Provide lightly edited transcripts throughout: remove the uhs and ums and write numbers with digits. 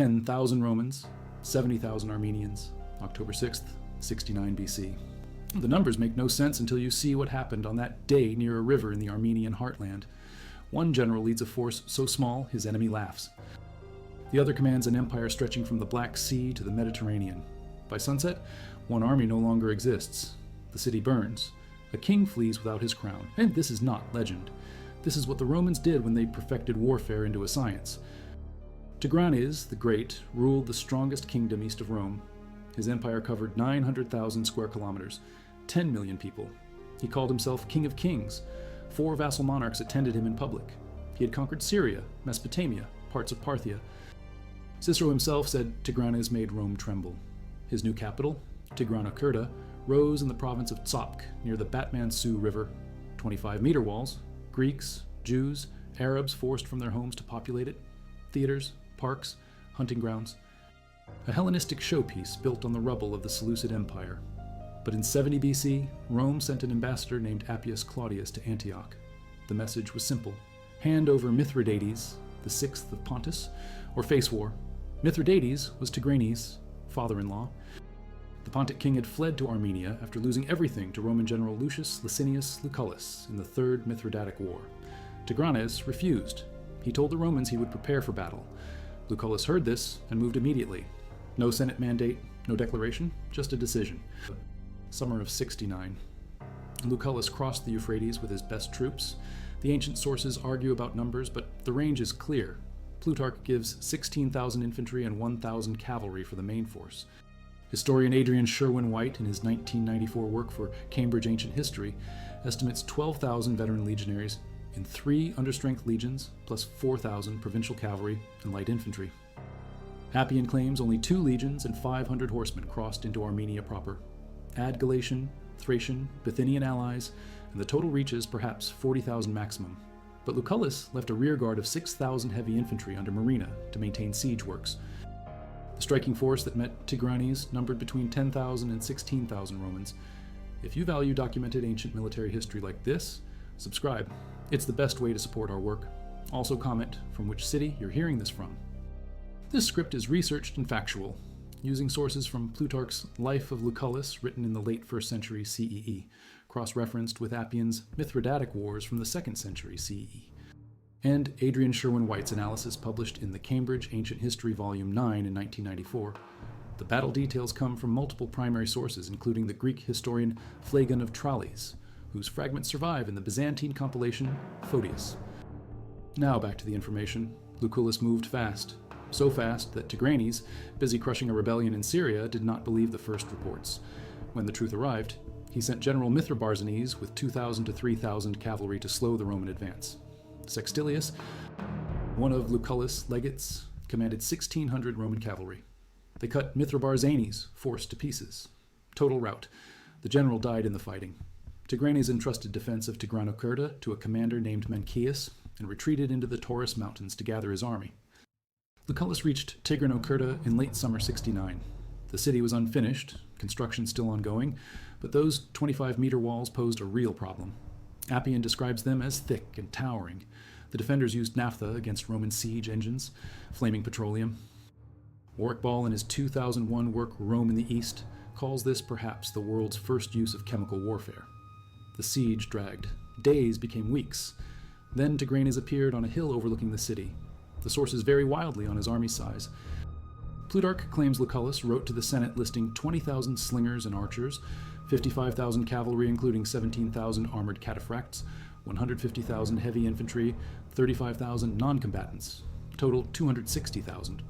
10,000 Romans, 70,000 Armenians, October 6th, 69 BC. The numbers make no sense until you see what happened on that day near a river in the Armenian heartland. One general leads a force so small his enemy laughs. The other commands an empire stretching from the Black Sea to the Mediterranean. By sunset, one army no longer exists. The city burns. A king flees without his crown. And this is not legend. This is what the Romans did when they perfected warfare into a science. Tigranes the Great ruled the strongest kingdom east of Rome. His empire covered 900,000 square kilometers, 10 million people. He called himself King of Kings. 4 vassal monarchs attended him in public. He had conquered Syria, Mesopotamia, parts of Parthia. Cicero himself said Tigranes made Rome tremble. His new capital, Tigranocerta, rose in the province of Tsopk near the Batman-Su River. 25-meter walls, Greeks, Jews, Arabs forced from their homes to populate it, theaters, parks, hunting grounds. A Hellenistic showpiece built on the rubble of the Seleucid Empire. But in 70 BC, Rome sent an ambassador named Appius Claudius to Antioch. The message was simple. Hand over Mithridates, the 6th of Pontus, or face war. Mithridates was Tigranes' father-in-law. The Pontic king had fled to Armenia after losing everything to Roman general Lucius Licinius Lucullus in the Third Mithridatic War. Tigranes refused. He told the Romans he would prepare for battle. Lucullus heard this and moved immediately. No Senate mandate, no declaration, just a decision. Summer of 69. Lucullus crossed the Euphrates with his best troops. The ancient sources argue about numbers, but the range is clear. Plutarch gives 16,000 infantry and 1,000 cavalry for the main force. Historian Adrian Sherwin-White, in his 1994 work for Cambridge Ancient History, estimates 12,000 veteran legionaries in 3 understrength legions, plus 4,000 provincial cavalry and light infantry. Appian claims only 2 legions and 500 horsemen crossed into Armenia proper. Add Galatian, Thracian, Bithynian allies, and the total reaches perhaps 40,000 maximum. But Lucullus left a rearguard of 6,000 heavy infantry under Marina to maintain siege works. The striking force that met Tigranes numbered between 10,000 and 16,000 Romans. If you value documented ancient military history like this, subscribe. It's the best way to support our work. Also comment from which city you're hearing this from. This script is researched and factual, using sources from Plutarch's Life of Lucullus, written in the late 1st century CEE, cross-referenced with Appian's Mithridatic Wars from the 2nd century CE, and Adrian Sherwin-White's analysis published in the Cambridge Ancient History Volume 9 in 1994. The battle details come from multiple primary sources, including the Greek historian Phlegon of Tralles, whose fragments survive in the Byzantine compilation Photius. Now back to the information. Lucullus moved fast. So fast that Tigranes, busy crushing a rebellion in Syria, did not believe the first reports. When the truth arrived, he sent General Mithridates with 2,000 to 3,000 cavalry to slow the Roman advance. Sextilius, one of Lucullus' legates, commanded 1,600 Roman cavalry. They cut Mithridates' force to pieces. Total rout. The general died in the fighting. Tigranes entrusted defense of Tigranocerta to a commander named Mancaeus and retreated into the Taurus Mountains to gather his army. Lucullus reached Tigranocerta in late summer 69. The city was unfinished, construction still ongoing, but those 25-meter walls posed a real problem. Appian describes them as thick and towering. The defenders used naphtha against Roman siege engines, flaming petroleum. Warwick Ball, in his 2001 work Rome in the East, calls this perhaps the world's first use of chemical warfare. The siege dragged. Days became weeks. Then Tigranes appeared on a hill overlooking the city. The sources vary wildly on his army size. Plutarch claims Lucullus wrote to the Senate listing 20,000 slingers and archers, 55,000 cavalry including 17,000 armored cataphracts, 150,000 heavy infantry, 35,000 non-combatants, total 260,000.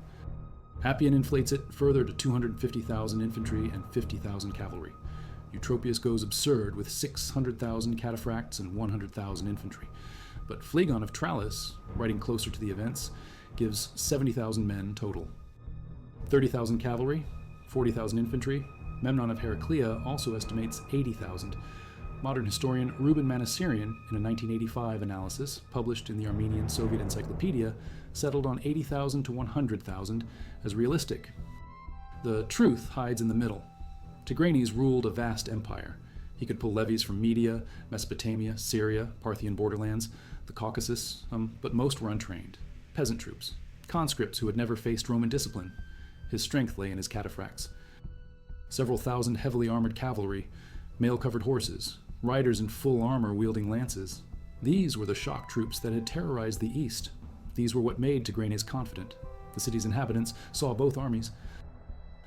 Appian inflates it further to 250,000 infantry and 50,000 cavalry. Eutropius goes absurd with 600,000 cataphracts and 100,000 infantry. But Phlegon of Tralles, writing closer to the events, gives 70,000 men total. 30,000 cavalry, 40,000 infantry. Memnon of Heraclea also estimates 80,000. Modern historian Ruben Manasirian, in a 1985 analysis published in the Armenian Soviet Encyclopedia, settled on 80,000 to 100,000 as realistic. The truth hides in the middle. Tigranes ruled a vast empire. He could pull levies from Media, Mesopotamia, Syria, Parthian borderlands, the Caucasus, but most were untrained. Peasant troops. conscripts who had never faced Roman discipline. His strength lay in his cataphracts. Several thousand heavily armored cavalry, mail-covered horses, riders in full armor wielding lances. These were the shock troops that had terrorized the east. These were what made Tigranes confident. The city's inhabitants saw both armies.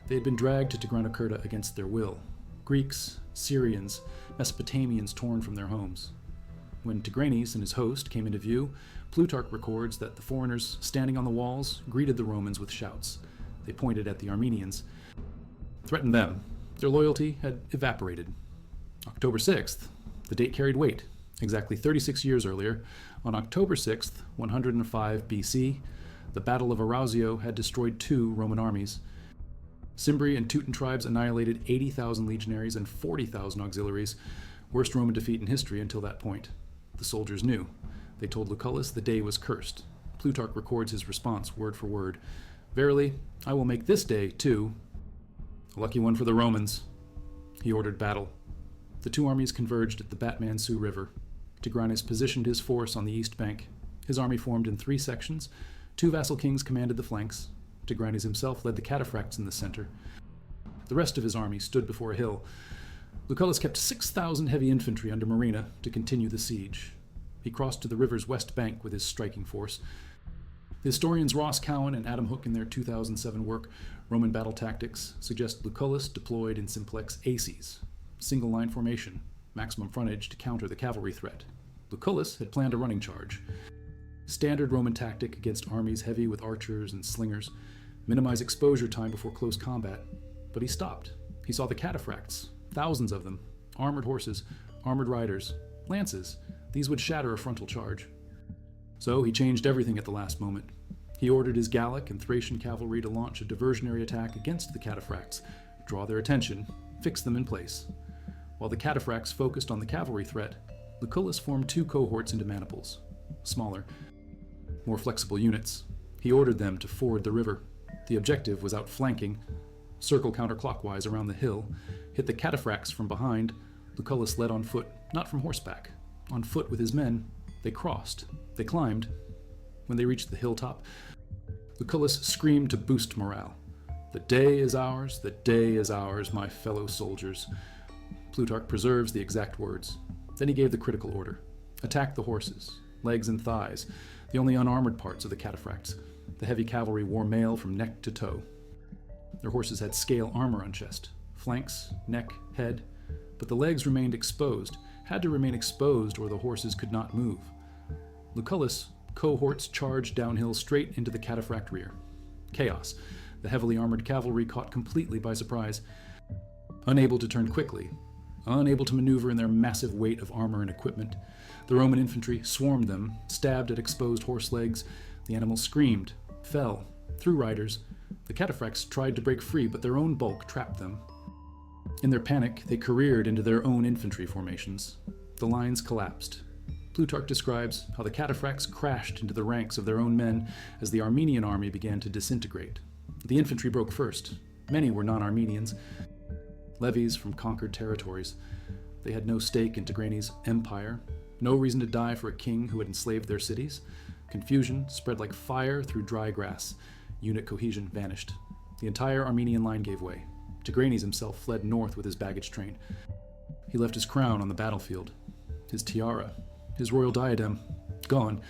They had been dragged to Tigranocerta against their will. Greeks, Syrians, Mesopotamians torn from their homes. When Tigranes and his host came into view, Plutarch records that the foreigners standing on the walls greeted the Romans with shouts. They pointed at the Armenians, threatened them. Their loyalty had evaporated. October 6th, the date carried weight. Exactly 36 years earlier, on October 6th, 105 BC, the Battle of Arausio had destroyed 2 Roman armies. Cimbri and Teuton tribes annihilated 80,000 legionaries and 40,000 auxiliaries, worst Roman defeat in history until that point. The soldiers knew. They told Lucullus the day was cursed. Plutarch records his response word for word. "Verily, I will make this day, too, a lucky one for the Romans." He ordered battle. The 2 armies converged at the Batman-Sioux River. Tigranes positioned his force on the east bank. His army formed in 3 sections. 2 vassal kings commanded the flanks. Tigranes himself led the cataphracts in the center. The rest of his army stood before a hill. Lucullus kept 6,000 heavy infantry under Marina to continue the siege. He crossed to the river's west bank with his striking force. The historians Ross Cowan and Adam Hook in their 2007 work, Roman Battle Tactics, suggest Lucullus deployed in simplex aces, single-line formation, maximum frontage to counter the cavalry threat. Lucullus had planned a running charge. Standard Roman tactic against armies heavy with archers and slingers, minimize exposure time before close combat. But he stopped. He saw the cataphracts, thousands of them, armored horses, armored riders, lances. These would shatter a frontal charge. So he changed everything at the last moment. He ordered his Gallic and Thracian cavalry to launch a diversionary attack against the cataphracts, draw their attention, fix them in place. While the cataphracts focused on the cavalry threat, Lucullus formed 2 cohorts into maniples, smaller, more flexible units. He ordered them to ford the river. The objective was outflanking, circle counterclockwise around the hill, hit the cataphracts from behind. Lucullus led on foot, not from horseback. On foot with his men, they crossed. They climbed. When they reached the hilltop, Lucullus screamed to boost morale. "The day is ours, the day is ours, my fellow soldiers." Plutarch preserves the exact words. Then he gave the critical order. Attack the horses, legs and thighs, the only unarmored parts of the cataphracts. The heavy cavalry wore mail from neck to toe. Their horses had scale armor on chest, flanks, neck, head, but the legs remained exposed, had to remain exposed or the horses could not move. Lucullus' cohorts charged downhill straight into the cataphract rear. Chaos. The heavily armored cavalry caught completely by surprise, unable to turn quickly, unable to maneuver in their massive weight of armor and equipment. The Roman infantry swarmed them, stabbed at exposed horse legs. The animals screamed, fell, threw riders. The cataphracts tried to break free, but their own bulk trapped them. In their panic, they careered into their own infantry formations. The lines collapsed. Plutarch describes how the cataphracts crashed into the ranks of their own men as the Armenian army began to disintegrate. The infantry broke first. Many were non-Armenians, levies from conquered territories. They had no stake in Tigranes' empire, no reason to die for a king who had enslaved their cities. Confusion spread like fire through dry grass. Unit cohesion vanished. The entire Armenian line gave way. Tigranes himself fled north with his baggage train. He left his crown on the battlefield, his tiara, his royal diadem, gone.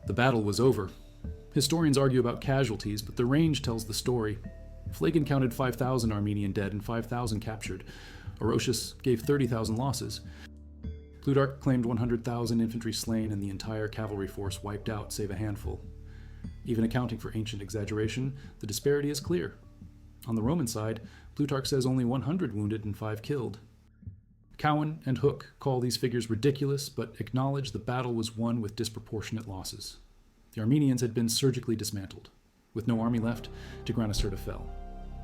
The battle was over. Historians argue about casualties, but the range tells the story. Phlegon counted 5,000 Armenian dead and 5,000 captured. Orosius gave 30,000 losses. Plutarch claimed 100,000 infantry slain and the entire cavalry force wiped out, save a handful. Even accounting for ancient exaggeration, the disparity is clear. On the Roman side, Plutarch says only 100 wounded and 5 killed. Cowan and Hook call these figures ridiculous, but acknowledge the battle was won with disproportionate losses. The Armenians had been surgically dismantled. With no army left, Tigranocerta fell.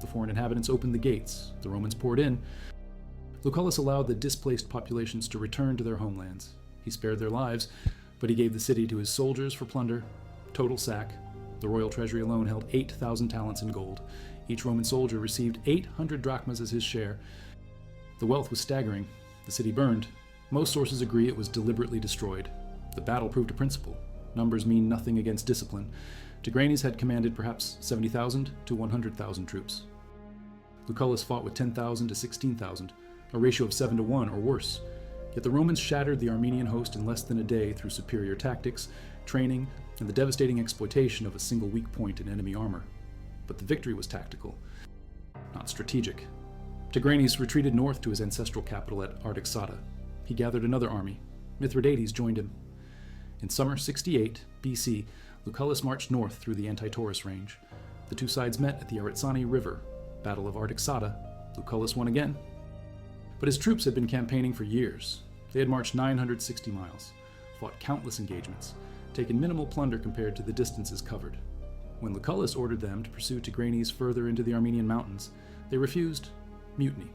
The foreign inhabitants opened the gates. The Romans poured in. Lucullus allowed the displaced populations to return to their homelands. He spared their lives, but he gave the city to his soldiers for plunder. Total sack. The royal treasury alone held 8,000 talents in gold. Each Roman soldier received 800 drachmas as his share. The wealth was staggering. The city burned. Most sources agree it was deliberately destroyed. The battle proved a principle. Numbers mean nothing against discipline. Tigranes had commanded perhaps 70,000 to 100,000 troops. Lucullus fought with 10,000 to 16,000, a ratio of 7 to 1 or worse. Yet the Romans shattered the Armenian host in less than a day through superior tactics, training, and the devastating exploitation of a single weak point in enemy armor. But the victory was tactical, not strategic. Tigranes retreated north to his ancestral capital at Arrogance. He gathered another army. Mithridates joined him. In summer 68 BC, Lucullus marched north through the Anti-Taurus range. The two sides met at the Arrogance River. Battle of Arrogance. Lucullus won again. But his troops had been campaigning for years. They had marched 960 miles, fought countless engagements, taken minimal plunder compared to the distances covered. When Lucullus ordered them to pursue Tigranes further into the Armenian mountains, they refused. Mutiny.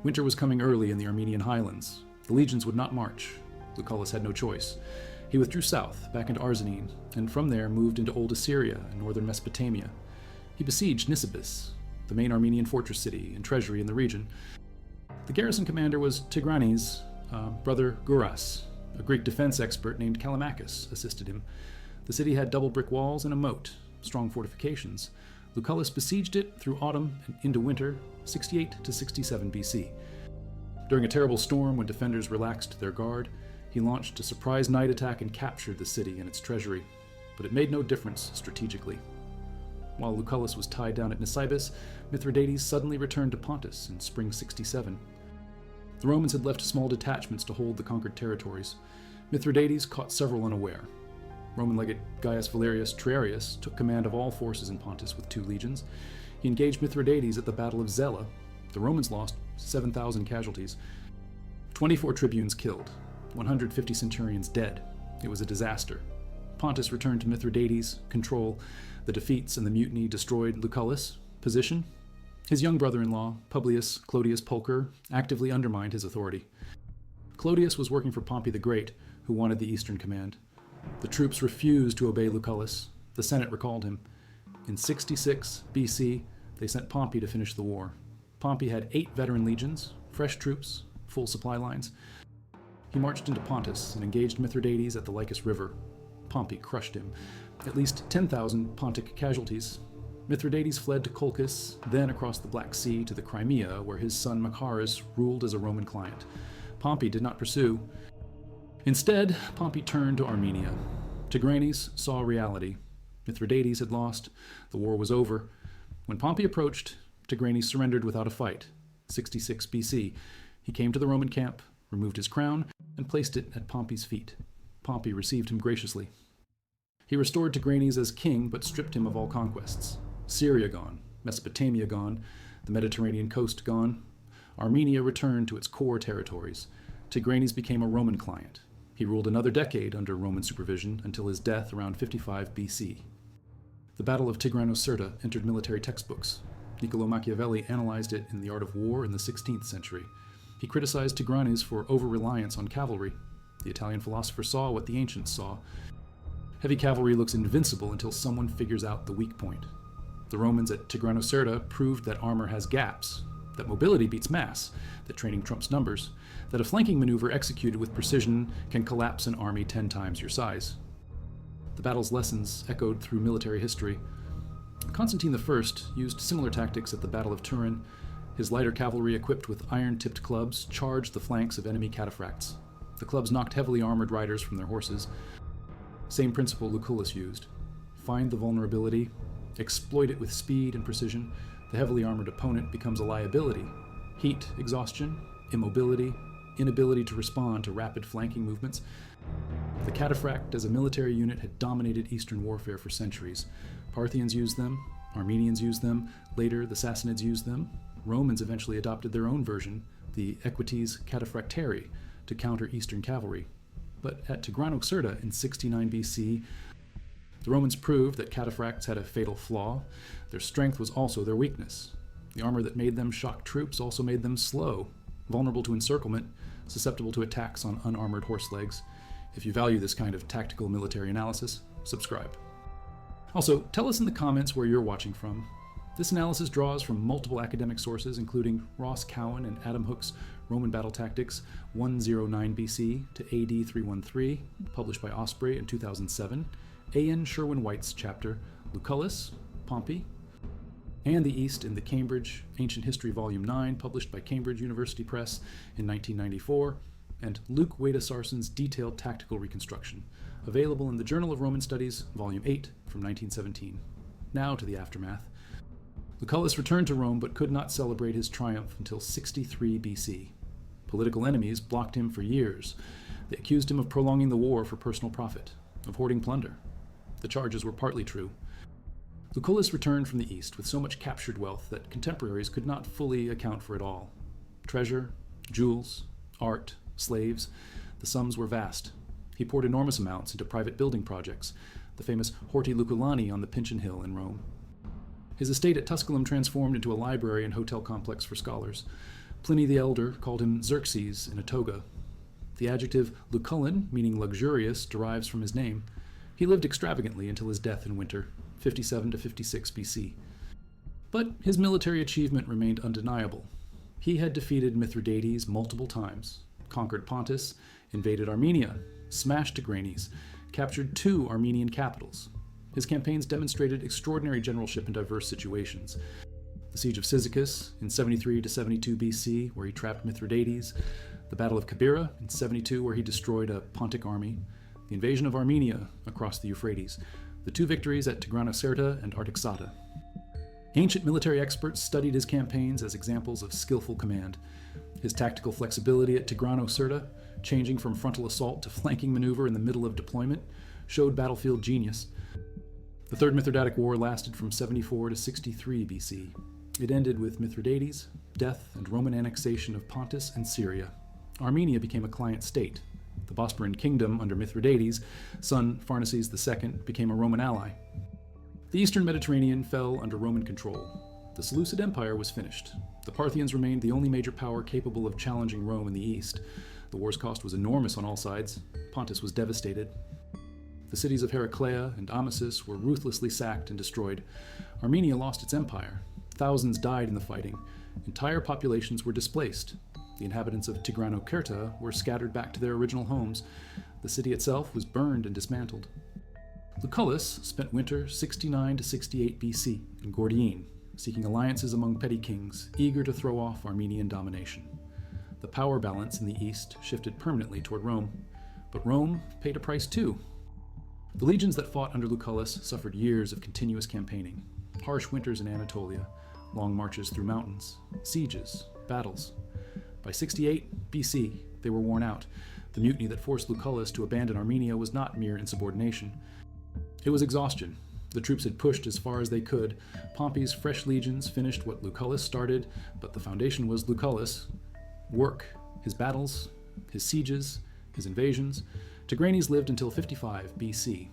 Winter was coming early in the Armenian highlands. The legions would not march. Lucullus had no choice. He withdrew south, back into Arzanene, and from there moved into Old Assyria and northern Mesopotamia. He besieged Nisibis, the main Armenian fortress city and treasury in the region. The garrison commander was Tigranes' brother Guras. A Greek defense expert named Callimachus assisted him. The city had double brick walls and a moat, strong fortifications. Lucullus besieged it through autumn and into winter, 68 to 67 BC. During a terrible storm when defenders relaxed their guard, he launched a surprise night attack and captured the city and its treasury, but it made no difference strategically. While Lucullus was tied down at Nisibis, Mithridates suddenly returned to Pontus in spring 67. The Romans had left small detachments to hold the conquered territories. Mithridates caught several unaware. Roman legate Gaius Valerius Triarius took command of all forces in Pontus with 2 legions. He engaged Mithridates at the Battle of Zela. The Romans lost 7,000 casualties, 24 tribunes killed, 150 centurions dead. It was a disaster. Pontus returned to Mithridates' control. The defeats and the mutiny destroyed Lucullus' position. His young brother-in-law, Publius Clodius Pulcher, actively undermined his authority. Clodius was working for Pompey the Great, who wanted the eastern command. The troops refused to obey Lucullus. The Senate recalled him. In 66 BC, they sent Pompey to finish the war. Pompey had 8 veteran legions, fresh troops, full supply lines. He marched into Pontus and engaged Mithridates at the Lycus River. Pompey crushed him. At least 10,000 Pontic casualties. Mithridates fled to Colchis, then across the Black Sea to the Crimea, where his son Machaerus ruled as a Roman client. Pompey did not pursue. Instead, Pompey turned to Armenia. Tigranes saw reality. Mithridates had lost. The war was over. When Pompey approached, Tigranes surrendered without a fight. 66 BC. He came to the Roman camp, removed his crown, and placed it at Pompey's feet. Pompey received him graciously. He restored Tigranes as king, but stripped him of all conquests. Syria gone, Mesopotamia gone, the Mediterranean coast gone. Armenia returned to its core territories. Tigranes became a Roman client. He ruled another decade under Roman supervision until his death around 55 BC. The Battle of Tigranocerta entered military textbooks. Niccolò Machiavelli analyzed it in The Art of War in the 16th century. He criticized Tigranes for over-reliance on cavalry. The Italian philosopher saw what the ancients saw. Heavy cavalry looks invincible until someone figures out the weak point. The Romans at Tigranocerta proved that armor has gaps, that mobility beats mass, that training trumps numbers, that a flanking maneuver executed with precision can collapse an army 10 times your size. The battle's lessons echoed through military history. Constantine I used similar tactics at the Battle of Turin. His lighter cavalry equipped with iron-tipped clubs charged the flanks of enemy cataphracts. The clubs knocked heavily armored riders from their horses. Same principle Lucullus used. Find the vulnerability, exploit it with speed and precision. The heavily armored opponent becomes a liability. Heat, exhaustion, immobility, inability to respond to rapid flanking movements. The cataphract as a military unit had dominated Eastern warfare for centuries. Parthians used them, Armenians used them, later the Sassanids used them. Romans eventually adopted their own version, the equites cataphractari, to counter Eastern cavalry. But at Tigranocerta in 69 BC, the Romans proved that cataphracts had a fatal flaw. Their strength was also their weakness. The armor that made them shock troops also made them slow, vulnerable to encirclement, susceptible to attacks on unarmored horse legs. If you value this kind of tactical military analysis, subscribe. Also, tell us in the comments where you're watching from. This analysis draws from multiple academic sources, including Ross Cowan and Adam Hook's Roman Battle Tactics 109 BC to AD 313, published by Osprey in 2007, A.N. Sherwin-White's chapter, Lucullus, Pompey, and the East in the Cambridge Ancient History Volume 9, published by Cambridge University Press in 1994, and Luke Wade-Sarson's Detailed Tactical Reconstruction, available in the Journal of Roman Studies, Volume 8, from 1917. Now to the aftermath. Lucullus returned to Rome but could not celebrate his triumph until 63 BC. Political enemies blocked him for years. They accused him of prolonging the war for personal profit, of hoarding plunder. The charges were partly true. Lucullus returned from the east with so much captured wealth that contemporaries could not fully account for it all. Treasure, jewels, art, slaves, the sums were vast. He poured enormous amounts into private building projects, the famous Horti Lucullani on the Pincian Hill in Rome. His estate at Tusculum transformed into a library and hotel complex for scholars. Pliny the Elder called him Xerxes in a toga. The adjective Lucullan, meaning luxurious, derives from his name. He lived extravagantly until his death in winter, 57 to 56 BC. But his military achievement remained undeniable. He had defeated Mithridates multiple times, conquered Pontus, invaded Armenia, smashed Tigranes, captured 2 Armenian capitals. His campaigns demonstrated extraordinary generalship in diverse situations. The Siege of Cyzicus in 73 to 72 BC, where he trapped Mithridates, the Battle of Cabira in 72, where he destroyed a Pontic army, the invasion of Armenia across the Euphrates, the 2 victories at Tigranocerta and Artaxata. Ancient military experts studied his campaigns as examples of skillful command. His tactical flexibility at Tigranocerta, changing from frontal assault to flanking maneuver in the middle of deployment, showed battlefield genius. The Third Mithridatic War lasted from 74 to 63 BC. It ended with Mithridates, death, and Roman annexation of Pontus and Syria. Armenia became a client state. The Bosporan kingdom under Mithridates, son Pharnaces II, became a Roman ally. The eastern Mediterranean fell under Roman control. The Seleucid Empire was finished. The Parthians remained the only major power capable of challenging Rome in the east. The war's cost was enormous on all sides. Pontus was devastated. The cities of Heraclea and Amasis were ruthlessly sacked and destroyed. Armenia lost its empire. Thousands died in the fighting. Entire populations were displaced. The inhabitants of Tigranocerta were scattered back to their original homes. The city itself was burned and dismantled. Lucullus spent winter 69 to 68 BC in Gordiene, seeking alliances among petty kings, eager to throw off Armenian domination. The power balance in the east shifted permanently toward Rome, but Rome paid a price too. The legions that fought under Lucullus suffered years of continuous campaigning, harsh winters in Anatolia, long marches through mountains, sieges, battles. By 68 BC, they were worn out. The mutiny that forced Lucullus to abandon Armenia was not mere insubordination. It was exhaustion. The troops had pushed as far as they could. Pompey's fresh legions finished what Lucullus started, but the foundation was Lucullus' work, his battles, his sieges, his invasions. Tigranes lived until 55 BC.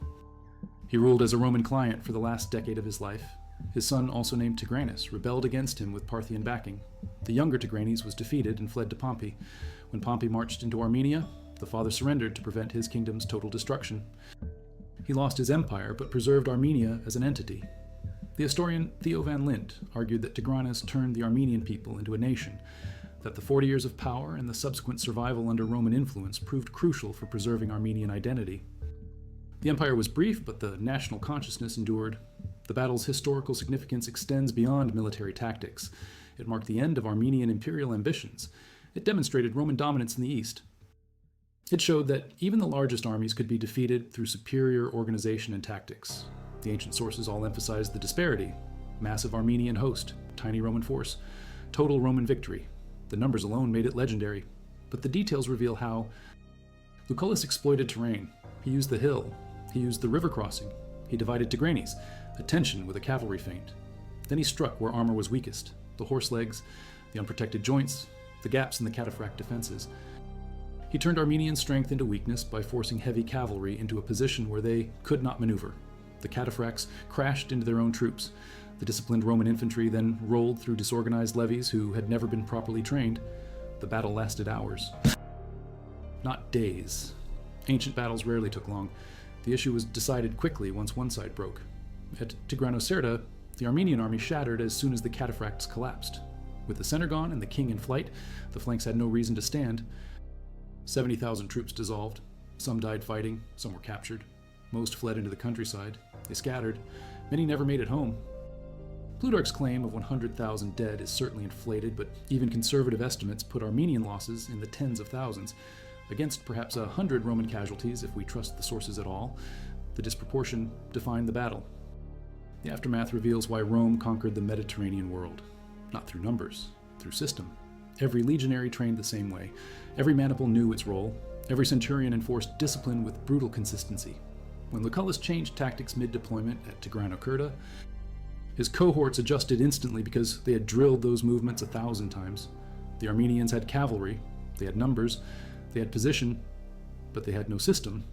He ruled as a Roman client for the last decade of his life. His son, also named Tigranes, rebelled against him with Parthian backing. The younger Tigranes was defeated and fled to Pompey. When Pompey marched into Armenia, the father surrendered to prevent his kingdom's total destruction. He lost his empire, but preserved Armenia as an entity. The historian Theo van Lint argued that Tigranes turned the Armenian people into a nation, that the 40 years of power and the subsequent survival under Roman influence proved crucial for preserving Armenian identity. The empire was brief, but the national consciousness endured. The battle's historical significance extends beyond military tactics. It marked the end of Armenian imperial ambitions. It demonstrated Roman dominance in the east. It showed that even the largest armies could be defeated through superior organization and tactics. The ancient sources all emphasized the disparity: massive Armenian host, tiny Roman force, total Roman victory. The numbers alone made it legendary, but the details reveal how. Lucullus exploited terrain. He used the hill. He used the river crossing. He divided Tigranes, a tension with a cavalry feint. Then he struck where armor was weakest: the horse legs, the unprotected joints, the gaps in the cataphract defenses. He turned Armenian strength into weakness by forcing heavy cavalry into a position where they could not maneuver. The cataphracts crashed into their own troops. The disciplined Roman infantry then rolled through disorganized levies who had never been properly trained. The battle lasted hours, not days. Ancient battles rarely took long. The issue was decided quickly once one side broke. At Tigranocerta, the Armenian army shattered as soon as the cataphracts collapsed. With the center gone and the king in flight, the flanks had no reason to stand. 70,000 troops dissolved. Some died fighting, some were captured. Most fled into the countryside. They scattered. Many never made it home. Plutarch's claim of 100,000 dead is certainly inflated, but even conservative estimates put Armenian losses in the tens of thousands. Against perhaps 100 Roman casualties, if we trust the sources at all, the disproportion defined the battle. The aftermath reveals why Rome conquered the Mediterranean world. Not through numbers, through system. Every legionary trained the same way. Every maniple knew its role. Every centurion enforced discipline with brutal consistency. When Lucullus changed tactics mid-deployment at Tigranocerta, his cohorts adjusted instantly because they had drilled those movements 1,000 times. The Armenians had cavalry, they had numbers, they had position, but they had no system.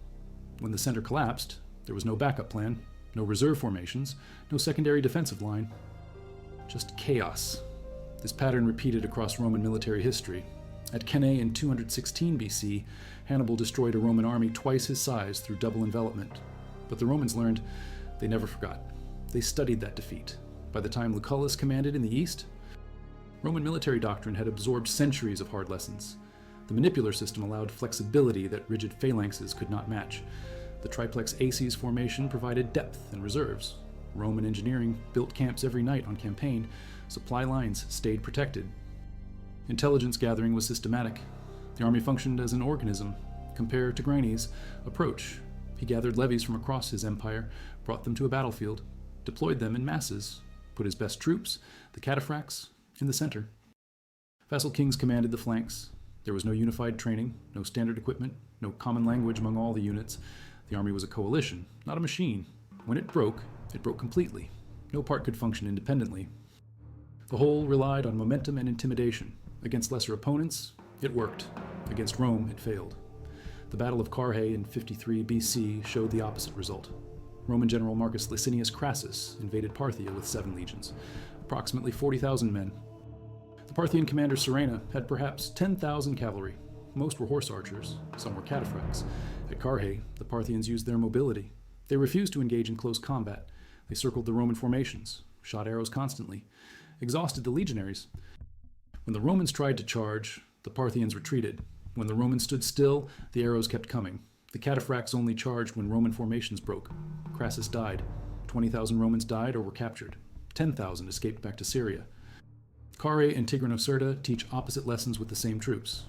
When the center collapsed, there was no backup plan, no reserve formations, no secondary defensive line. Just chaos. This pattern repeated across Roman military history. At Cannae in 216 BC, Hannibal destroyed a Roman army twice his size through double envelopment. But the Romans learned they never forgot. They studied that defeat. By the time Lucullus commanded in the east, Roman military doctrine had absorbed centuries of hard lessons. The manipular system allowed flexibility that rigid phalanxes could not match. The triplex aces formation provided depth and reserves. Roman engineering built camps every night on campaign. Supply lines stayed protected. Intelligence gathering was systematic. The army functioned as an organism. Compare Tigranes' approach. He gathered levies from across his empire, brought them to a battlefield, deployed them in masses, put his best troops, the cataphracts, in the center. Vassal kings commanded the flanks. There was no unified training, no standard equipment, no common language among all the units. The army was a coalition, not a machine. When it broke completely. No part could function independently. The whole relied on momentum and intimidation. Against lesser opponents, it worked. Against Rome, it failed. The Battle of Carrhae in 53 BC showed the opposite result. Roman general Marcus Licinius Crassus invaded Parthia with 7 legions, approximately 40,000 men. The Parthian commander Serena had perhaps 10,000 cavalry. Most were horse archers, some were cataphracts. At Carrhae, the Parthians used their mobility. They refused to engage in close combat. They circled the Roman formations, shot arrows constantly, exhausted the legionaries. When the Romans tried to charge, the Parthians retreated. When the Romans stood still, the arrows kept coming. The cataphracts only charged when Roman formations broke. Crassus died. 20,000 Romans died or were captured. 10,000 escaped back to Syria. Carrhae and Tigranocerta teach opposite lessons with the same troops.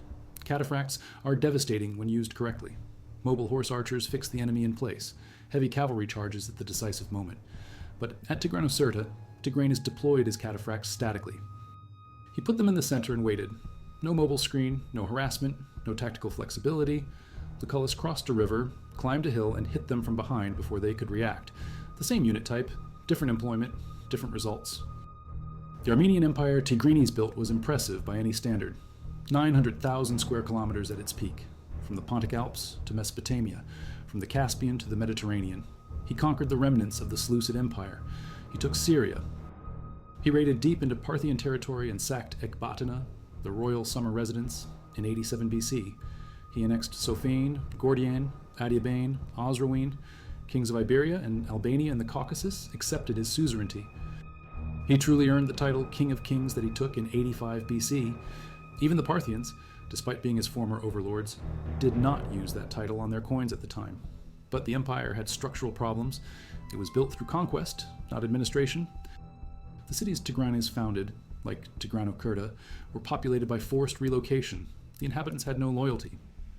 Cataphracts are devastating when used correctly. Mobile horse archers fix the enemy in place. Heavy cavalry charges at the decisive moment. But at Tigranocerta, Tigranes deployed his cataphracts statically. He put them in the center and waited. No mobile screen, no harassment, no tactical flexibility. Lucullus crossed a river, climbed a hill, and hit them from behind before they could react. The same unit type, different employment, different results. The Armenian Empire Tigranes built was impressive by any standard. 900,000 square kilometers at its peak, from the Pontic Alps to Mesopotamia, from the Caspian to the Mediterranean. He conquered the remnants of the Seleucid Empire. He took Syria. He raided deep into Parthian territory and sacked Ecbatana, the royal summer residence, in 87 BC. He annexed Sophene, Gordian, Adiabane, Osrhoene. Kings of Iberia and Albania and the Caucasus accepted his suzerainty. He truly earned the title King of Kings that he took in 85 BC. Even the Parthians, despite being his former overlords, did not use that title on their coins at the time. But the empire had structural problems. It was built through conquest, not administration. The cities Tigranes founded, like Tigranocerta, were populated by forced relocation. The inhabitants had no loyalty.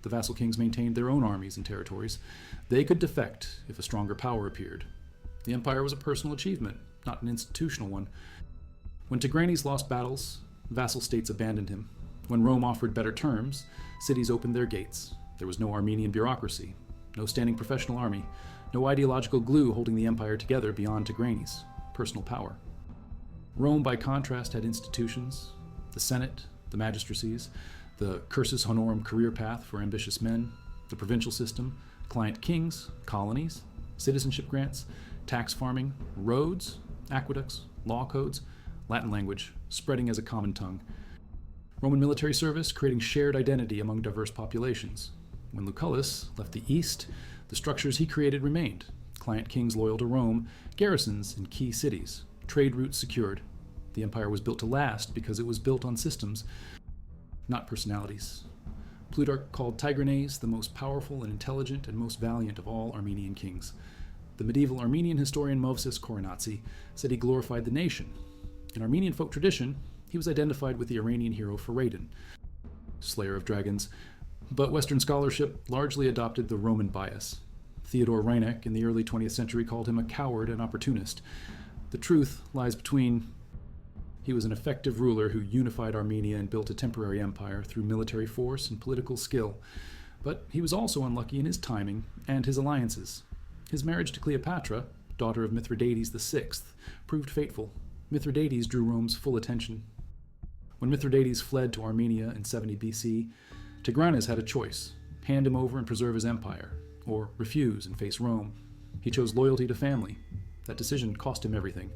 The vassal kings maintained their own armies and territories. They could defect if a stronger power appeared. The empire was a personal achievement, not an institutional one. When Tigranes lost battles, vassal states abandoned him. When Rome offered better terms, cities opened their gates. There was no Armenian bureaucracy, no standing professional army, no ideological glue holding the empire together beyond Tigranes, personal power. Rome, by contrast, had institutions, the Senate, the magistracies, the cursus honorum career path for ambitious men, the provincial system, client kings, colonies, citizenship grants, tax farming, roads, aqueducts, law codes, Latin language, spreading as a common tongue. Roman military service creating shared identity among diverse populations. When Lucullus left the east, the structures he created remained. Client kings loyal to Rome, garrisons in key cities, trade routes secured. The empire was built to last because it was built on systems, not personalities. Plutarch called Tigranes the most powerful and intelligent and most valiant of all Armenian kings. The medieval Armenian historian Movses Koronatsi said he glorified the nation. In Armenian folk tradition, he was identified with the Iranian hero Fragility, slayer of dragons, but Western scholarship largely adopted the Roman bias. Theodor Reineck in the early 20th century called him a coward and opportunist. The truth lies between. He was an effective ruler who unified Armenia and built a temporary empire through military force and political skill. But he was also unlucky in his timing and his alliances. His marriage to Cleopatra, daughter of Mithridates VI, proved fateful. Mithridates drew Rome's full attention. When Mithridates fled to Armenia in 70 BC, Tigranes had a choice: hand him over and preserve his empire, or refuse and face Rome. He chose loyalty to family. That decision cost him everything.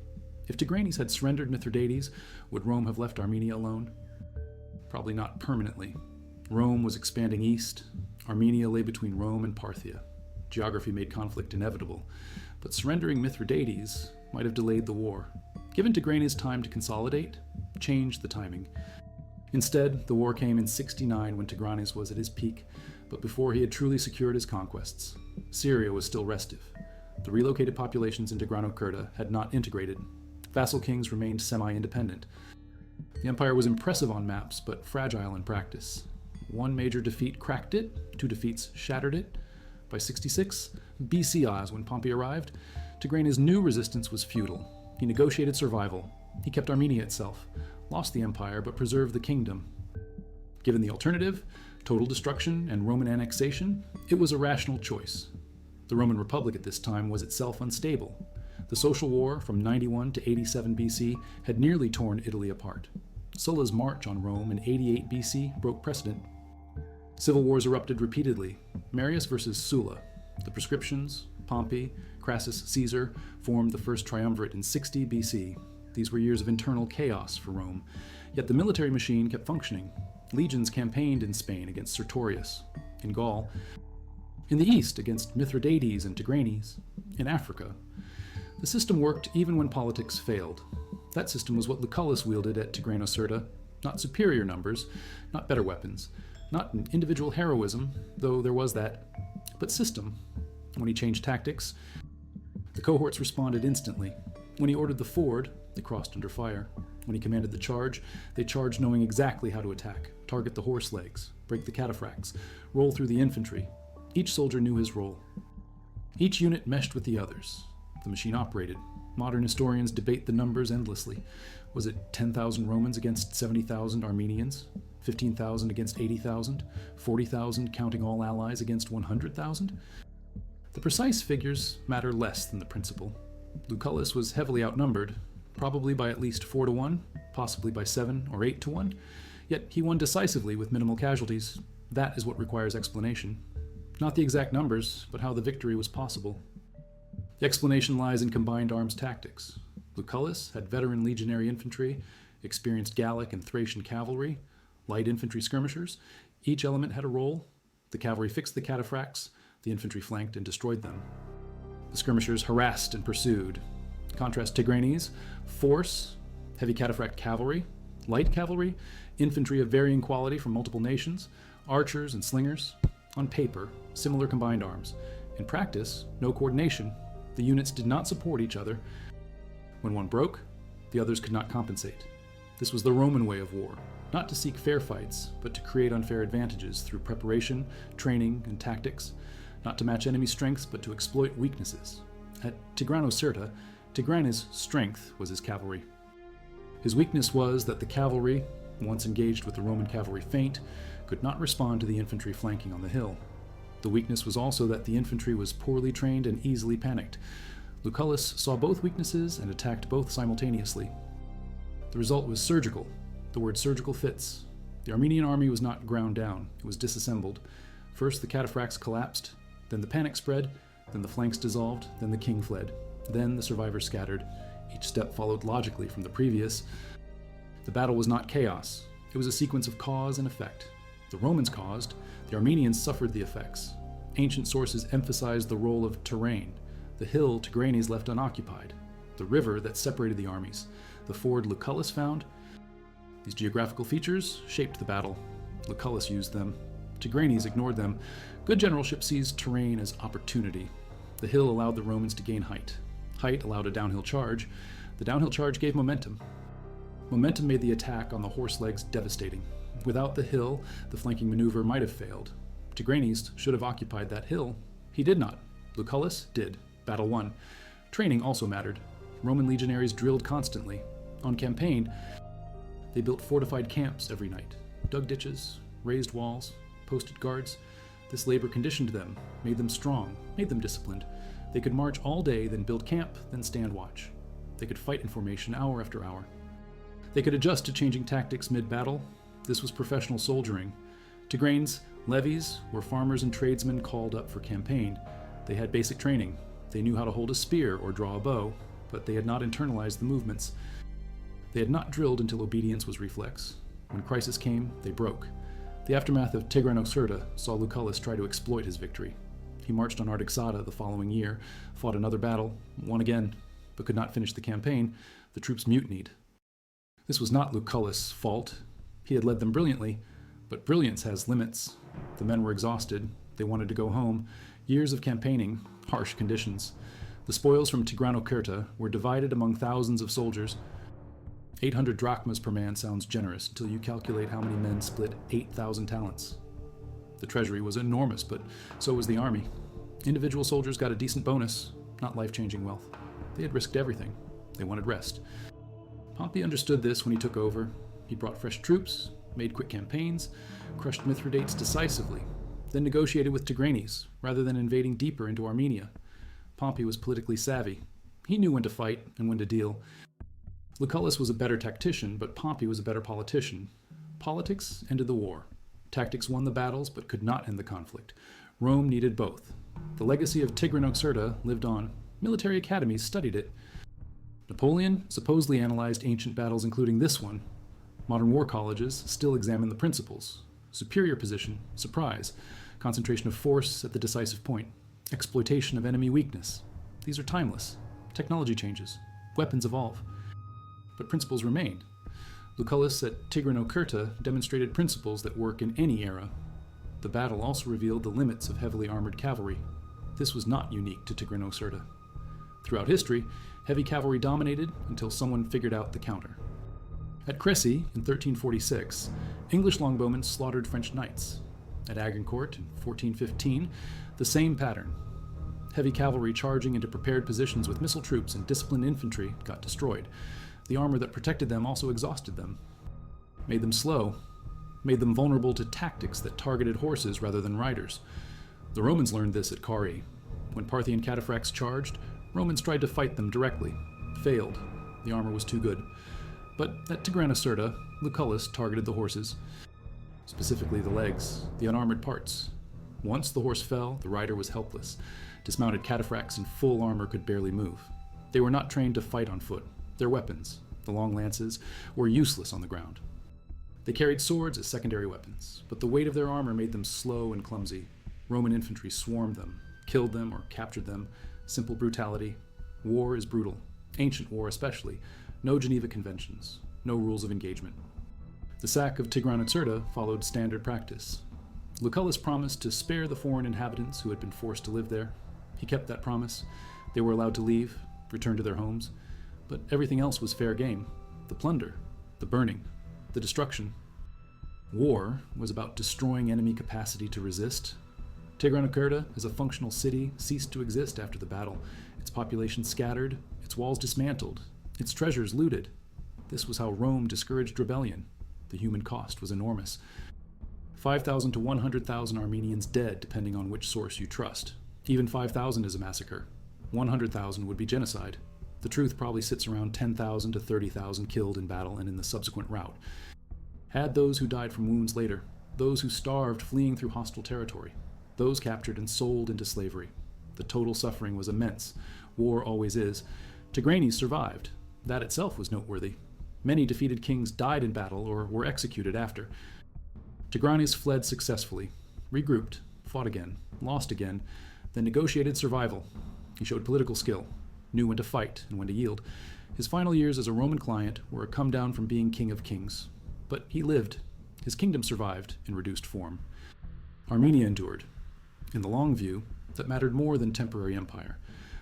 If Tigranes had surrendered Mithridates, would Rome have left Armenia alone? Probably not permanently. Rome was expanding east. Armenia lay between Rome and Parthia. Geography made conflict inevitable, but surrendering Mithridates might have delayed the war. Given Tigranes time to consolidate, changed the timing. Instead, the war came in 69 when Tigranes was at his peak, but before he had truly secured his conquests. Syria was still restive. The relocated populations in Tigranocerta had not integrated. Vassal kings remained semi-independent. The empire was impressive on maps, but fragile in practice. One major defeat cracked it, 2 defeats shattered it. By 66 BC, when Pompey arrived, Tigranes' new resistance was futile. He negotiated survival. He kept Armenia itself, lost the empire, but preserved the kingdom. Given the alternative, total destruction and Roman annexation, it was a rational choice. The Roman Republic at this time was itself unstable. The social war from 91 to 87 BC had nearly torn Italy apart. Sulla's march on Rome in 88 BC broke precedent. Civil wars erupted repeatedly. Marius versus Sulla. The proscriptions, Pompey, Crassus, Caesar formed the first triumvirate in 60 BC. These were years of internal chaos for Rome, yet the military machine kept functioning. Legions campaigned in Spain against Sertorius, in Gaul, in the east against Mithridates and Tigranes, in Africa. The system worked even when politics failed. That system was what Lucullus wielded at Tigranocerta, not superior numbers, not better weapons, not an individual heroism, though there was that, but system. When he changed tactics, the cohorts responded instantly. When he ordered the ford, they crossed under fire. When he commanded the charge, they charged knowing exactly how to attack, target the horse legs, break the cataphracts, roll through the infantry. Each soldier knew his role. Each unit meshed with the others. The machine operated. Modern historians debate the numbers endlessly. Was it 10,000 Romans against 70,000 Armenians? 15,000 against 80,000? 40,000 counting all allies against 100,000? The precise figures matter less than the principle. Lucullus was heavily outnumbered, probably by at least 4 to 1, possibly by 7 or 8 to 1, yet he won decisively with minimal casualties. That is what requires explanation. Not the exact numbers, but how the victory was possible. The explanation lies in combined arms tactics. Lucullus had veteran legionary infantry, experienced Gallic and Thracian cavalry, light infantry skirmishers. Each element had a role. The cavalry fixed the cataphracts, the infantry flanked and destroyed them. The skirmishers harassed and pursued. Contrast Tigranes, force, heavy cataphract cavalry, light cavalry, infantry of varying quality from multiple nations, archers and slingers. On paper, similar combined arms. In practice, no coordination. The units did not support each other. When one broke, the others could not compensate. This was the Roman way of war, not to seek fair fights, but to create unfair advantages through preparation, training, and tactics, not to match enemy strengths, but to exploit weaknesses. At Tigranocerta, Tigranes' strength was his cavalry. His weakness was that the cavalry, once engaged with the Roman cavalry feint, could not respond to the infantry flanking on the hill. The weakness was also that the infantry was poorly trained and easily panicked. Lucullus saw both weaknesses and attacked both simultaneously. The result was surgical. The word surgical fits. The Armenian army was not ground down, it was disassembled. First the cataphracts collapsed, then the panic spread, then the flanks dissolved, then the king fled. Then the survivors scattered. Each step followed logically from the previous. The battle was not chaos. It was a sequence of cause and effect. The Romans caused, the Armenians suffered the effects. Ancient sources emphasized the role of terrain. The hill Tigranes left unoccupied. The river that separated the armies. The ford Lucullus found. These geographical features shaped the battle. Lucullus used them. Tigranes ignored them. Good generalship sees terrain as opportunity. The hill allowed the Romans to gain height. Height allowed a downhill charge. The downhill charge gave momentum. Momentum made the attack on the horse legs devastating. Without the hill, the flanking maneuver might have failed. Tigranes should have occupied that hill. He did not. Lucullus did. Battle won. Training also mattered. Roman legionaries drilled constantly. On campaign, they built fortified camps every night, dug ditches, raised walls, posted guards. This labor conditioned them, made them strong, made them disciplined. They could march all day, then build camp, then stand watch. They could fight in formation hour after hour. They could adjust to changing tactics mid-battle. This was professional soldiering. Tigranes' levies were farmers and tradesmen called up for campaign. They had basic training. They knew how to hold a spear or draw a bow, but they had not internalized the movements. They had not drilled until obedience was reflex. When crisis came, they broke. The aftermath of Tigranocerta saw Lucullus try to exploit his victory. He marched on Artaxata the following year, fought another battle, won again, but could not finish the campaign. The troops mutinied. This was not Lucullus' fault. He had led them brilliantly, but brilliance has limits. The men were exhausted. They wanted to go home. Years of campaigning, harsh conditions. The spoils from Tigranocerta were divided among thousands of soldiers. 800 drachmas per man sounds generous until you calculate how many men split 8,000 talents. The treasury was enormous, but so was the army. Individual soldiers got a decent bonus, not life-changing wealth. They had risked everything. They wanted rest. Pompey understood this when he took over. He brought fresh troops, made quick campaigns, crushed Mithridates decisively, then negotiated with Tigranes, rather than invading deeper into Armenia. Pompey was politically savvy. He knew when to fight and when to deal. Lucullus was a better tactician, but Pompey was a better politician. Politics ended the war. Tactics won the battles, but could not end the conflict. Rome needed both. The legacy of Tigranocerta lived on. Military academies studied it. Napoleon supposedly analyzed ancient battles, including this one. Modern war colleges still examine the principles. Superior position, surprise, concentration of force at the decisive point, exploitation of enemy weakness. These are timeless. Technology changes. Weapons evolve. But principles remain. Lucullus at Tigranocerta demonstrated principles that work in any era. The battle also revealed the limits of heavily armored cavalry. This was not unique to Tigranocerta. Throughout history, heavy cavalry dominated until someone figured out the counter. At Crécy in 1346, English longbowmen slaughtered French knights. At Agincourt in 1415, the same pattern. Heavy cavalry charging into prepared positions with missile troops and disciplined infantry got destroyed. The armor that protected them also exhausted them, made them slow, made them vulnerable to tactics that targeted horses rather than riders. The Romans learned this at Carrhae. When Parthian cataphracts charged, Romans tried to fight them directly, failed. The armor was too good. But at Tigranocerta, Lucullus targeted the horses, specifically the legs, the unarmored parts. Once the horse fell, the rider was helpless. Dismounted cataphracts in full armor could barely move. They were not trained to fight on foot. Their weapons, the long lances, were useless on the ground. They carried swords as secondary weapons, but the weight of their armor made them slow and clumsy. Roman infantry swarmed them, killed them or captured them. Simple brutality. War is brutal. Ancient war especially. No Geneva Conventions. No rules of engagement. The sack of Tigranocerta followed standard practice. Lucullus promised to spare the foreign inhabitants who had been forced to live there. He kept that promise. They were allowed to leave, return to their homes. But everything else was fair game. The plunder, the burning, the destruction. War was about destroying enemy capacity to resist. Tigranocerta, as a functional city, ceased to exist after the battle. Its population scattered, its walls dismantled, its treasures looted. This was how Rome discouraged rebellion. The human cost was enormous. 5,000 to 100,000 Armenians dead, depending on which source you trust. Even 5,000 is a massacre. 100,000 would be genocide. The truth probably sits around 10,000 to 30,000 killed in battle and in the subsequent rout. Add those who died from wounds later, those who starved fleeing through hostile territory, those captured and sold into slavery. The total suffering was immense. War always is. Tigranes survived. That itself was noteworthy. Many defeated kings died in battle or were executed after. Tigranes fled successfully, regrouped, fought again, lost again, then negotiated survival. He showed political skill, knew when to fight and when to yield. His final years as a Roman client were a come down from being king of kings. But he lived. His kingdom survived in reduced form. Armenia endured. In the long view, that mattered more than temporary empire.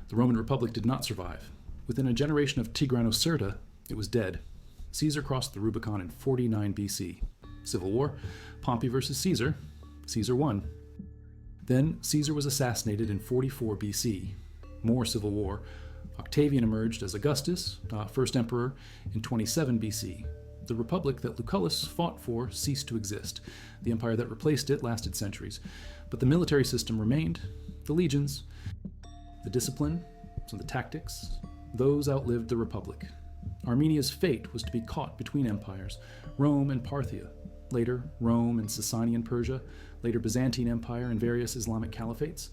The Roman Republic did not survive. Within a generation of Tigranocerta, it was dead. Caesar crossed the Rubicon in 49 BC. Civil war, Pompey versus Caesar. Caesar won. Then Caesar was assassinated in 44 BC. More civil war. Octavian emerged as Augustus, first emperor, in 27 BC. The republic that Lucullus fought for ceased to exist. The empire that replaced it lasted centuries. But the military system remained. The legions, the discipline, and the tactics, those outlived the republic. Armenia's fate was to be caught between empires, Rome and Parthia, later Rome and Sasanian Persia, later Byzantine Empire and various Islamic caliphates,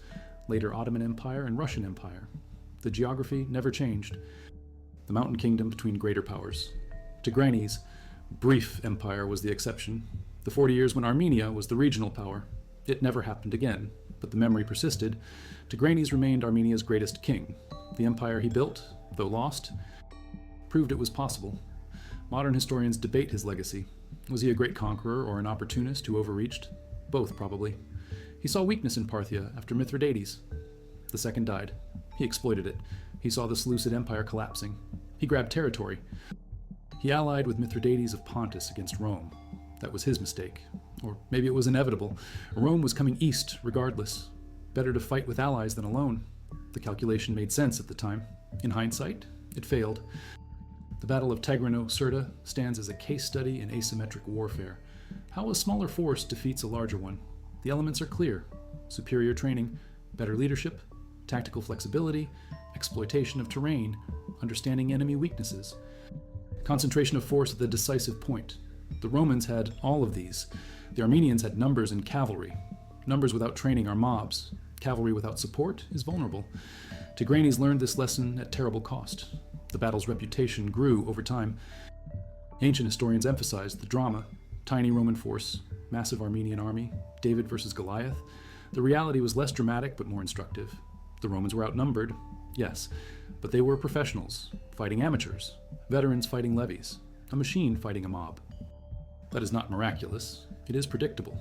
later Ottoman Empire and Russian Empire. The geography never changed. The mountain kingdom between greater powers. Tigranes' brief empire was the exception. The 40 years when Armenia was the regional power. It never happened again, but the memory persisted. Tigranes remained Armenia's greatest king. The empire he built, though lost, proved it was possible. Modern historians debate his legacy. Was he a great conqueror or an opportunist who overreached? Both, probably. He saw weakness in Parthia after Mithridates. The second died. He exploited it. He saw the Seleucid Empire collapsing. He grabbed territory. He allied with Mithridates of Pontus against Rome. That was his mistake. Or maybe it was inevitable. Rome was coming east, regardless. Better to fight with allies than alone. The calculation made sense at the time. In hindsight, it failed. The Battle of Tigranocerta stands as a case study in asymmetric warfare. How a smaller force defeats a larger one. The elements are clear. Superior training, better leadership, tactical flexibility, exploitation of terrain, understanding enemy weaknesses. Concentration of force at the decisive point. The Romans had all of these. The Armenians had numbers and cavalry. Numbers without training are mobs. Cavalry without support is vulnerable. Tigranes learned this lesson at terrible cost. The battle's reputation grew over time. Ancient historians emphasized the drama. Tiny Roman force, massive Armenian army, David versus Goliath. The reality was less dramatic but more instructive. The Romans were outnumbered, yes, but they were professionals, fighting amateurs, veterans fighting levies, a machine fighting a mob. That is not miraculous, it is predictable.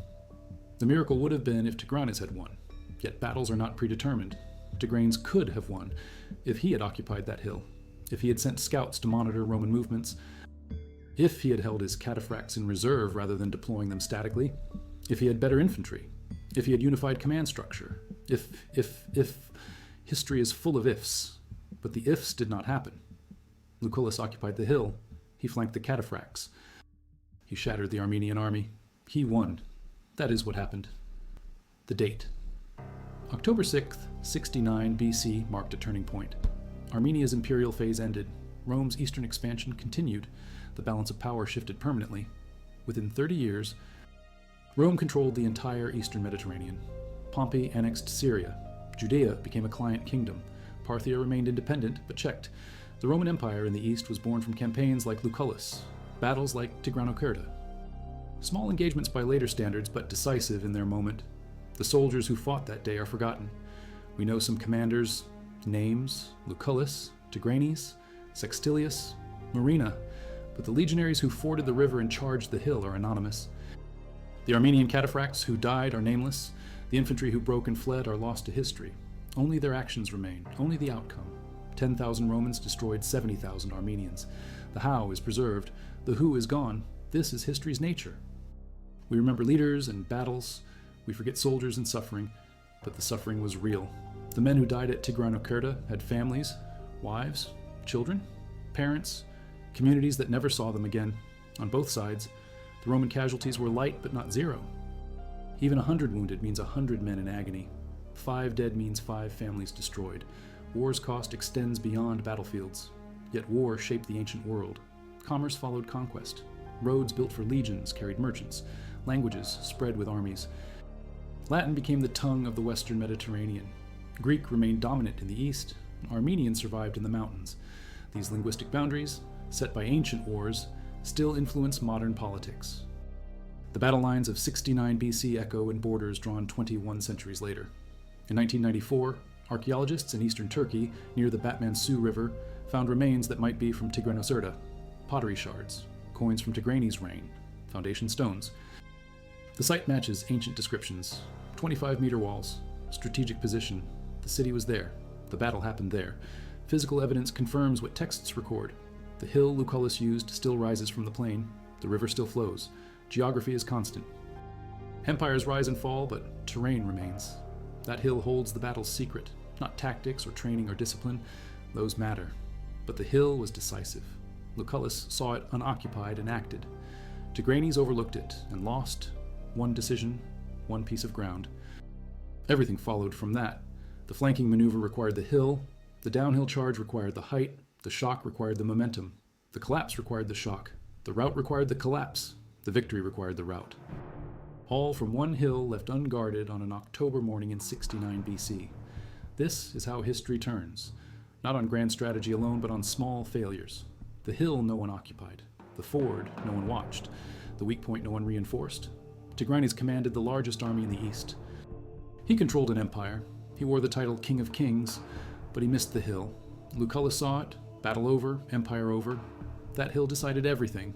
The miracle would have been if Tigranes had won, yet battles are not predetermined. Tigranes could have won if he had occupied that hill, if he had sent scouts to monitor Roman movements, if he had held his cataphracts in reserve rather than deploying them statically, if he had better infantry, if he had unified command structure, if. History is full of ifs, but the ifs did not happen. Lucullus occupied the hill. He flanked the cataphracts. He shattered the Armenian army. He won. That is what happened. The date. October 6th, 69 BC marked a turning point. Armenia's imperial phase ended. Rome's eastern expansion continued. The balance of power shifted permanently. Within 30 years, Rome controlled the entire eastern Mediterranean. Pompey annexed Syria. Judea became a client kingdom. Parthia remained independent, but checked. The Roman Empire in the east was born from campaigns like Lucullus, battles like Tigranocerta. Small engagements by later standards, but decisive in their moment. The soldiers who fought that day are forgotten. We know some commanders' names: Lucullus, Tigranes, Sextilius, Marina, but the legionaries who forded the river and charged the hill are anonymous. The Armenian cataphracts who died are nameless. The infantry who broke and fled are lost to history. Only their actions remain, only the outcome. 10,000 Romans destroyed 70,000 Armenians. The how is preserved, the who is gone. This is history's nature. We remember leaders and battles, we forget soldiers and suffering, but the suffering was real. The men who died at Tigranocerta had families, wives, children, parents, communities that never saw them again. On both sides, the Roman casualties were light but not zero. Even 100 wounded means 100 men in agony. 5 dead means 5 families destroyed. War's cost extends beyond battlefields. Yet war shaped the ancient world. Commerce followed conquest. Roads built for legions carried merchants. Languages spread with armies. Latin became the tongue of the Western Mediterranean. Greek remained dominant in the east. Armenian survived in the mountains. These linguistic boundaries, set by ancient wars, still influence modern politics. The battle lines of 69 BC echo in borders drawn 21 centuries later. In 1994, archaeologists in eastern Turkey, near the Batman-Su River, found remains that might be from Tigranocerta, pottery shards, coins from Tigranes' reign, foundation stones. The site matches ancient descriptions. 25-meter walls, strategic position. The city was there. The battle happened there. Physical evidence confirms what texts record. The hill Lucullus used still rises from the plain. The river still flows. Geography is constant. Empires rise and fall, but terrain remains. That hill holds the battle's secret. Not tactics or training or discipline. Those matter. But the hill was decisive. Lucullus saw it unoccupied and acted. Tigranes overlooked it and lost. One decision, one piece of ground. Everything followed from that. The flanking maneuver required the hill. The downhill charge required the height. The shock required the momentum. The collapse required the shock. The rout required the collapse. The victory required the rout. All from one hill left unguarded on an October morning in 69 BC. This is how history turns. Not on grand strategy alone, but on small failures. The hill no one occupied. The ford no one watched. The weak point no one reinforced. Tigranes commanded the largest army in the east. He controlled an empire. He wore the title King of Kings, but he missed the hill. Lucullus saw it. Battle over, empire over. That hill decided everything.